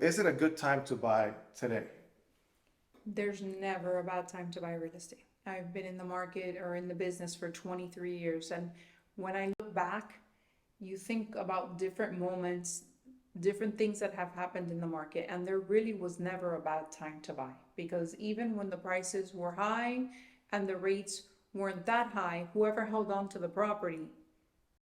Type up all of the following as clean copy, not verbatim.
Is it a good time to buy today? There's never a bad time to buy real estate. I've been in the market or in the business for 23 years. And when I look back, you think about different moments, different things that have happened in the market. And there really was never a bad time to buy, because even when the prices were high and the rates weren't that high, whoever held on to the property.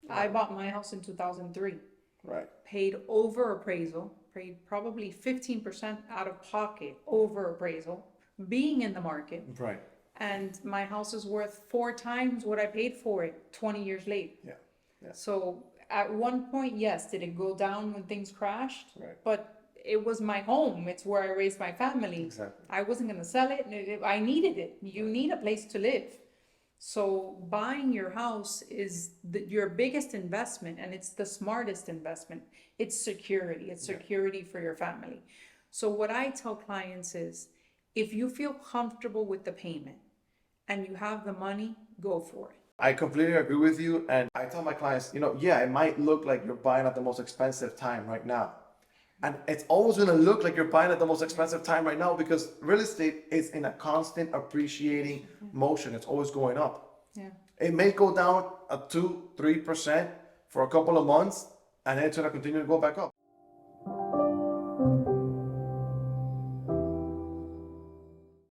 I bought my house in 2003. Right. Paid over appraisal, paid probably 15% out of pocket over appraisal, being in the market. Right. And my house is worth 4 times what I paid for it 20 years later. Yeah. Yeah. So at one point, yes, did it go down when things crashed? Right. But it was my home. It's where I raised my family. Exactly. I wasn't going to sell it. I needed it. You need a place to live. So buying your house is your biggest investment, and it's the smartest investment. It's security. It's security for your family. So what I tell clients is, if you feel comfortable with the payment and you have the money, go for it. I completely agree with you. And I tell my clients, yeah, it might look like you're buying at the most expensive time right now. And it's always going to look like you're buying at the most expensive time right now, because real estate is in a constant appreciating motion. It's always going up. Yeah. It may go down at 2-3% for a couple of months, and then it's going to continue to go back up.